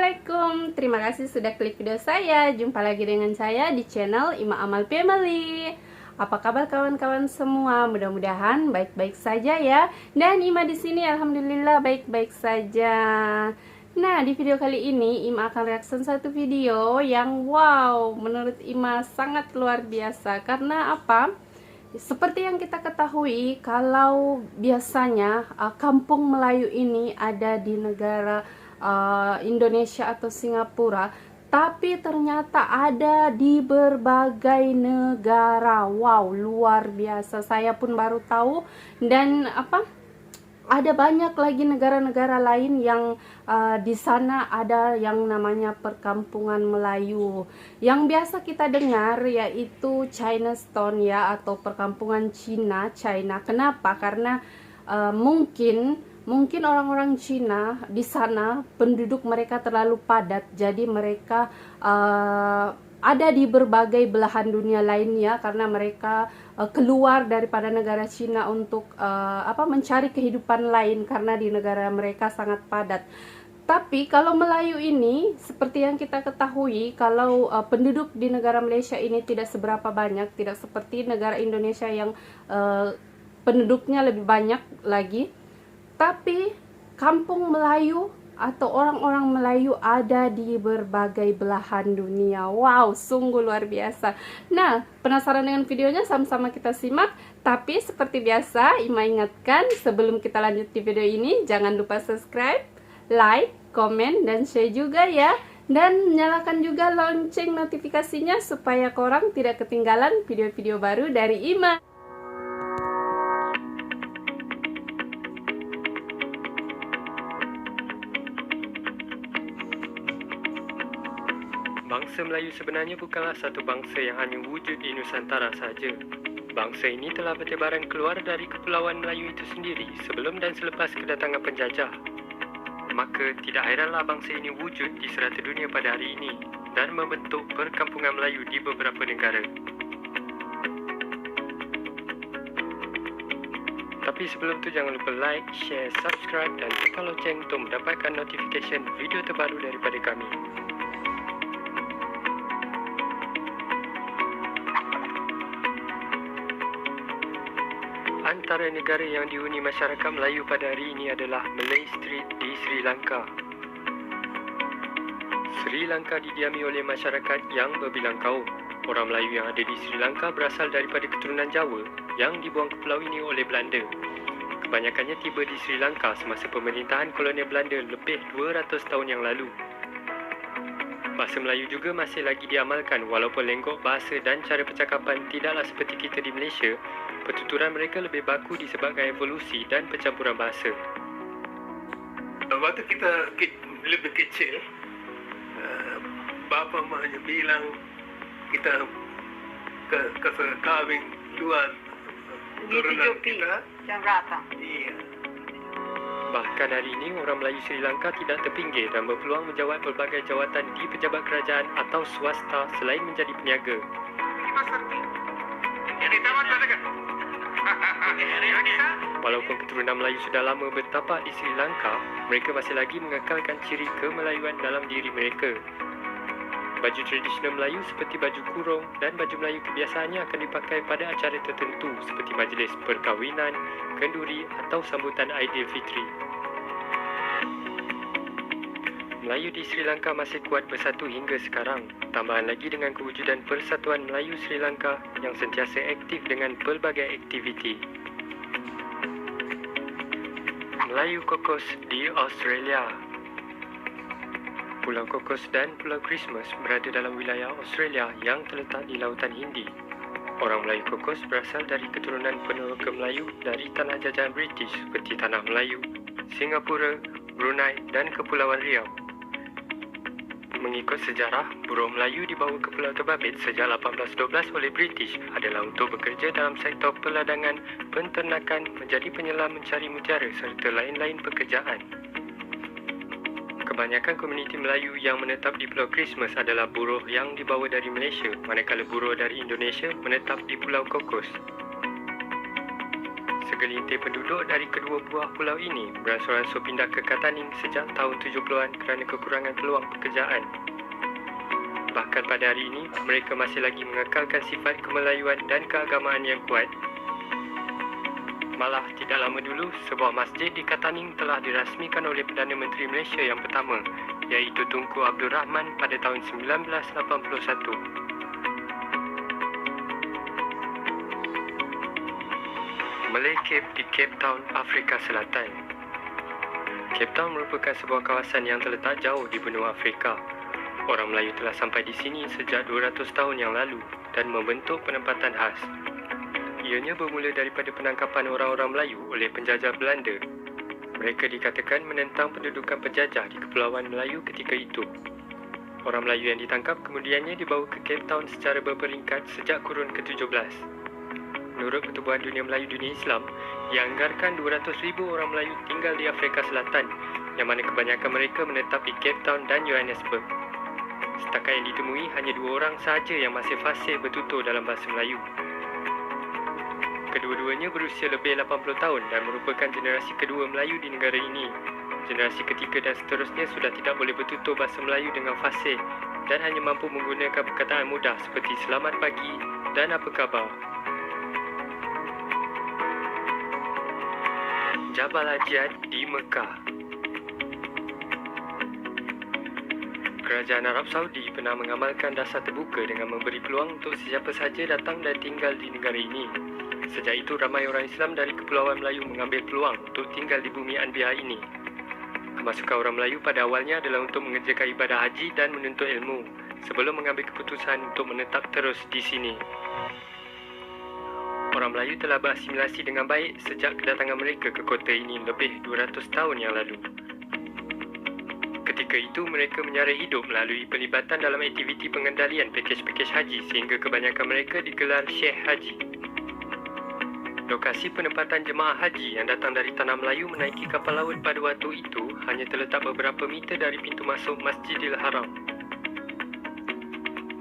Assalamualaikum, terima kasih sudah klik video saya. Jumpa lagi dengan saya di channel Ima Amal Family. Apa kabar kawan-kawan semua? Mudah-mudahan baik-baik saja ya. Dan Ima di sini alhamdulillah baik-baik saja. Nah, di video kali ini Ima akan reaction satu video yang wow, menurut Ima sangat luar biasa. Karena apa? Seperti yang kita ketahui, kalau biasanya kampung Melayu ini ada di negara Indonesia atau Singapura, tapi ternyata ada di berbagai negara. Wow, luar biasa. Saya pun baru tahu. Dan ada banyak lagi negara-negara lain yang di sana ada yang namanya perkampungan Melayu. Yang biasa kita dengar yaitu Chinatown ya, atau perkampungan Cina. Kenapa? Karena mungkin orang-orang Cina di sana penduduk mereka terlalu padat, jadi mereka ada di berbagai belahan dunia lainnya karena mereka keluar daripada negara Cina untuk mencari kehidupan lain karena di negara mereka sangat padat. Tapi kalau Melayu ini, seperti yang kita ketahui, kalau penduduk di negara Malaysia ini tidak seberapa banyak, tidak seperti negara Indonesia yang penduduknya lebih banyak lagi. Tapi kampung Melayu atau orang-orang Melayu ada di berbagai belahan dunia. Wow, sungguh luar biasa. Nah, penasaran dengan videonya? Sama-sama kita simak. Tapi seperti biasa, Ima ingatkan sebelum kita lanjut di video ini, jangan lupa subscribe, like, komen, dan share juga ya. Dan nyalakan juga lonceng notifikasinya supaya korang tidak ketinggalan video-video baru dari Ima. Bangsa Melayu sebenarnya bukanlah satu bangsa yang hanya wujud di Nusantara sahaja. Bangsa ini telah bertebaran keluar dari kepulauan Melayu itu sendiri sebelum dan selepas kedatangan penjajah. Maka tidak heranlah bangsa ini wujud di serata dunia pada hari ini dan membentuk perkampungan Melayu di beberapa negara. Tapi sebelum tu jangan lupa like, share, subscribe dan tekan lonceng untuk mendapatkan notification video terbaru daripada kami. Antara negara yang dihuni masyarakat Melayu pada hari ini adalah Malay Street di Sri Lanka. Sri Lanka didiami oleh masyarakat yang berbilang kaum. Orang Melayu yang ada di Sri Lanka berasal daripada keturunan Jawa yang dibuang ke pulau ini oleh Belanda. Kebanyakannya tiba di Sri Lanka semasa pemerintahan kolonial Belanda lebih 200 tahun yang lalu. Bahasa Melayu juga masih lagi diamalkan walaupun lenggok bahasa dan cara percakapan tidaklah seperti kita di Malaysia. Pertuturan mereka lebih baku disebabkan evolusi dan pencampuran bahasa. Waktu kita lebih kecil, bapa maknya bilang kita kahwin luar turunan kita. Yang rata. Iya. Bahkan hari ini, orang Melayu Sri Lanka tidak terpinggir dan berpeluang menjawat pelbagai jawatan di pejabat kerajaan atau swasta selain menjadi peniaga. Walaupun keturunan Melayu sudah lama bertapak di Sri Lanka, mereka masih lagi mengekalkan ciri kemelayuan dalam diri mereka. Baju tradisional Melayu seperti baju kurung dan baju Melayu kebiasaannya akan dipakai pada acara tertentu seperti majlis perkahwinan, kenduri atau sambutan Aidilfitri. Melayu di Sri Lanka masih kuat bersatu hingga sekarang. Tambahan lagi dengan kewujudan Persatuan Melayu Sri Lanka yang sentiasa aktif dengan pelbagai aktiviti. Melayu Kokos di Australia. Pulau Kokos dan Pulau Christmas berada dalam wilayah Australia yang terletak di Lautan Hindi. Orang Melayu Kokos berasal dari keturunan peneroka Melayu dari tanah jajahan British seperti Tanah Melayu, Singapura, Brunei dan Kepulauan Riau. Mengikut sejarah, buruh Melayu dibawa ke Pulau Terbabit sejak 1812 oleh British adalah untuk bekerja dalam sektor peladangan, penternakan, menjadi penyelam mencari mutiara serta lain-lain pekerjaan. Kebanyakan komuniti Melayu yang menetap di Pulau Christmas adalah buruh yang dibawa dari Malaysia, manakala buruh dari Indonesia menetap di Pulau Kokos. Segelintir penduduk dari kedua buah pulau ini beransur-ansur pindah ke Kataning sejak tahun 70-an kerana kekurangan peluang pekerjaan. Bahkan pada hari ini, mereka masih lagi mengekalkan sifat kemelayuan dan keagamaan yang kuat. Malah tidak lama dulu, sebuah masjid di Kataning telah dirasmikan oleh Perdana Menteri Malaysia yang pertama, iaitu Tunku Abdul Rahman pada tahun 1981. Malay Cape di Cape Town, Afrika Selatan. Cape Town merupakan sebuah kawasan yang terletak jauh di benua Afrika. Orang Melayu telah sampai di sini sejak 200 tahun yang lalu dan membentuk penempatan khas. Ianya bermula daripada penangkapan orang-orang Melayu oleh penjajah Belanda. Mereka dikatakan menentang pendudukan penjajah di Kepulauan Melayu ketika itu. Orang Melayu yang ditangkap kemudiannya dibawa ke Cape Town secara berperingkat sejak kurun ke-17. Menurut Pertubuhan Dunia Melayu Dunia Islam, dianggarkan 200,000 orang Melayu tinggal di Afrika Selatan, yang mana kebanyakan mereka menetap di Cape Town dan Johannesburg. Setakat yang ditemui, hanya 2 orang sahaja yang masih fasih bertutur dalam bahasa Melayu. Kedua-duanya berusia lebih 80 tahun dan merupakan generasi kedua Melayu di negara ini. Generasi ketiga dan seterusnya sudah tidak boleh bertutur bahasa Melayu dengan fasih dan hanya mampu menggunakan perkataan mudah seperti selamat pagi dan apa khabar. Jabal Ajad di Mekah. Kerajaan Arab Saudi pernah mengamalkan dasar terbuka dengan memberi peluang untuk sesiapa sahaja datang dan tinggal di negara ini. Sejak itu, ramai orang Islam dari Kepulauan Melayu mengambil peluang untuk tinggal di bumi Anbiya ini. Kemasukan orang Melayu pada awalnya adalah untuk mengerjakan ibadah haji dan menuntut ilmu, sebelum mengambil keputusan untuk menetap terus di sini. Orang Melayu telah berasimilasi dengan baik sejak kedatangan mereka ke kota ini lebih 200 tahun yang lalu. Ketika itu, mereka menyara hidup melalui pelibatan dalam aktiviti pengendalian pakej-pakej haji sehingga kebanyakan mereka digelar Syekh Haji. Lokasi penempatan jemaah haji yang datang dari Tanah Melayu menaiki kapal laut pada waktu itu hanya terletak beberapa meter dari pintu masuk Masjidil Haram.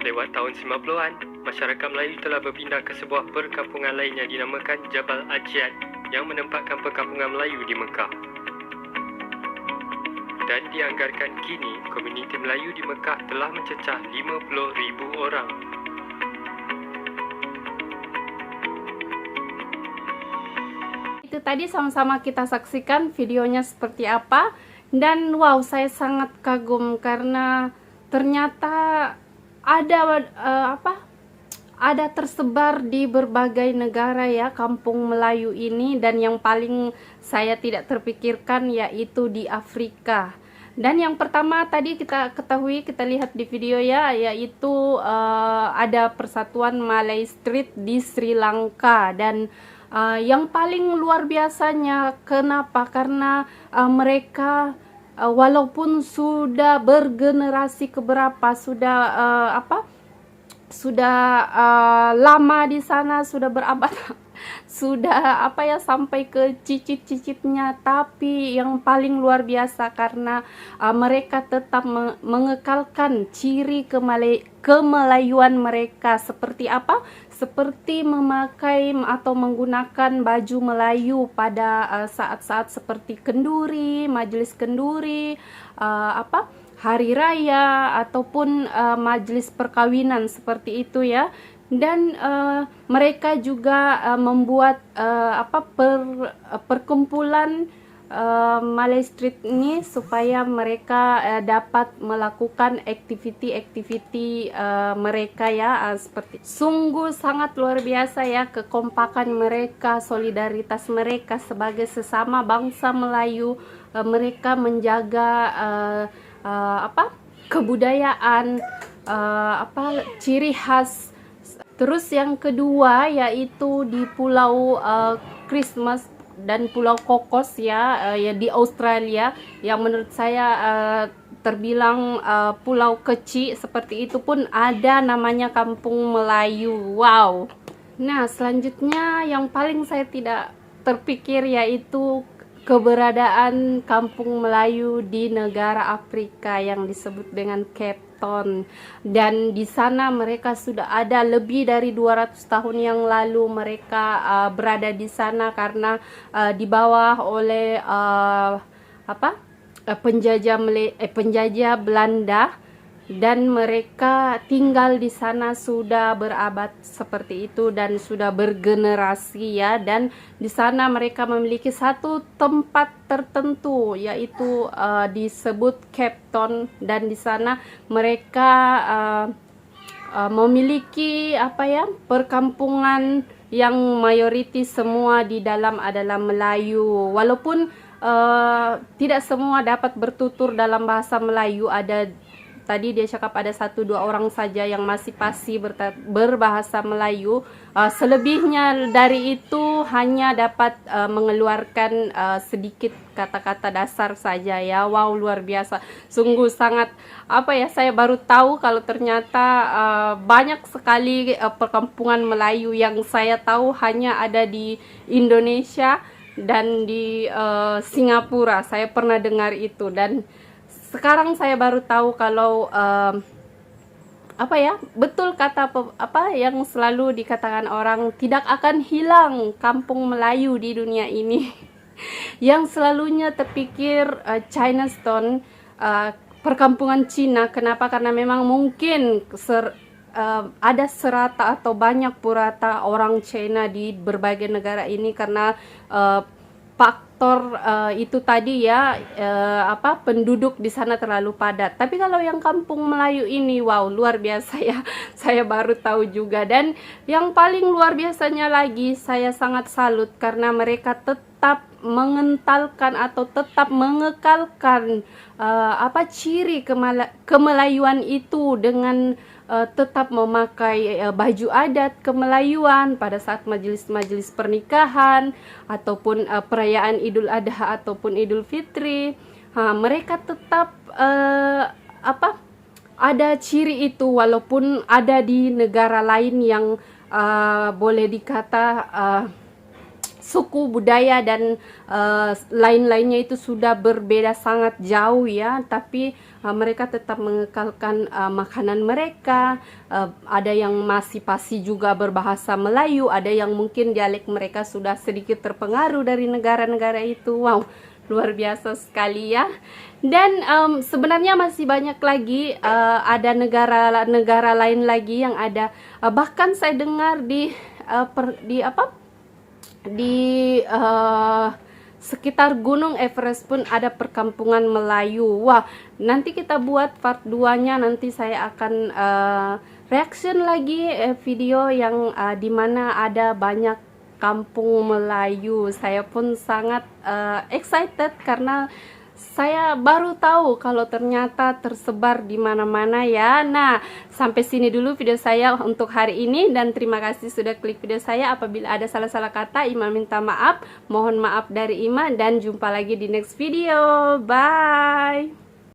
Lewat tahun 90-an, masyarakat Melayu telah berpindah ke sebuah perkampungan lain yang dinamakan Jabal Ajad yang menempatkan perkampungan Melayu di Mekah. Dan dianggarkan kini, komuniti Melayu di Mekah telah mencecah 50,000 orang. Itu tadi sama-sama kita saksikan videonya seperti apa. Dan wow, saya sangat kagum karena ternyata ada tersebar di berbagai negara ya kampung Melayu ini, dan yang paling saya tidak terpikirkan yaitu di Afrika. Dan yang pertama tadi kita ketahui, kita lihat di video ya, yaitu ada persatuan Malay Street di Sri Lanka. Dan yang paling luar biasanya, kenapa? Karena mereka walaupun sudah bergenerasi keberapa, sudah lama di sana, sudah berabad, sudah sampai ke cicit-cicitnya, tapi yang paling luar biasa karena mereka tetap mengekalkan ciri kemelayuan mereka. Seperti apa? Seperti memakai atau menggunakan baju Melayu pada saat-saat seperti kenduri, majelis kenduri, hari raya ataupun majelis perkawinan seperti itu ya. Dan mereka juga membuat perkumpulan Malay Street ini supaya mereka dapat melakukan aktiviti-aktiviti mereka ya, seperti sungguh sangat luar biasa ya kekompakan mereka, solidaritas mereka sebagai sesama bangsa Melayu. Mereka menjaga kebudayaan, ciri khas. Terus yang kedua yaitu di Pulau Christmas dan Pulau Kokos ya di Australia, yang menurut saya terbilang pulau kecil seperti itu pun ada namanya Kampung Melayu. Wow. Nah, selanjutnya yang paling saya tidak terpikir yaitu keberadaan Kampung Melayu di negara Afrika yang disebut dengan Cape Stone. Dan di sana mereka sudah ada lebih dari 200 tahun yang lalu mereka berada di sana karena dibawa oleh penjajah Belanda, dan mereka tinggal di sana sudah berabad seperti itu dan sudah bergenerasi ya. Dan di sana mereka memiliki satu tempat tertentu yaitu disebut Cape Town, dan di sana mereka memiliki perkampungan yang mayoritas semua di dalam adalah Melayu. Walaupun tidak semua dapat bertutur dalam bahasa Melayu, tadi dia cakap ada 1-2 orang saja yang masih fasih berbahasa Melayu. Selebihnya dari itu hanya dapat mengeluarkan sedikit kata-kata dasar saja ya. Wow, luar biasa. Sungguh sangat saya baru tahu kalau ternyata banyak sekali perkampungan Melayu yang saya tahu hanya ada di Indonesia dan di Singapura. Saya pernah dengar itu, dan sekarang saya baru tahu kalau betul kata yang selalu dikatakan orang, tidak akan hilang kampung Melayu di dunia ini. Yang selalunya terpikir Chinatown, perkampungan Cina. Kenapa? Karena memang mungkin ada serata atau banyak purata orang Cina di berbagai negara ini karena faktor itu tadi ya, penduduk di sana terlalu padat. Tapi kalau yang kampung Melayu ini, wow, luar biasa ya. Saya baru tahu juga. Dan yang paling luar biasanya lagi, saya sangat salut karena mereka tetap mengentalkan atau tetap mengekalkan ciri kemelayuan itu dengan tetap memakai baju adat kemelayuan pada saat majelis-majelis pernikahan ataupun perayaan Idul Adha ataupun Idul Fitri. Mereka tetap ada ciri itu, walaupun ada di negara lain yang boleh dikata suku budaya dan lain-lainnya itu sudah berbeda sangat jauh ya, tapi mereka tetap mengekalkan makanan mereka. Ada yang masih fasih juga berbahasa Melayu, ada yang mungkin dialek mereka sudah sedikit terpengaruh dari negara-negara itu. Wow, luar biasa sekali ya. Dan sebenarnya masih banyak lagi, ada negara-negara lain lagi yang ada, bahkan saya dengar di sekitar Gunung Everest pun ada perkampungan Melayu. Wah, nanti kita buat part 2-nya, nanti saya akan reaction lagi video yang dimana ada banyak kampung Melayu. Saya pun sangat excited karena saya baru tahu kalau ternyata tersebar di mana-mana ya. Nah, sampai sini dulu video saya untuk hari ini, dan terima kasih sudah klik video saya. Apabila ada salah-salah kata, Ima minta maaf. Mohon maaf dari Ima, dan jumpa lagi di next video. Bye.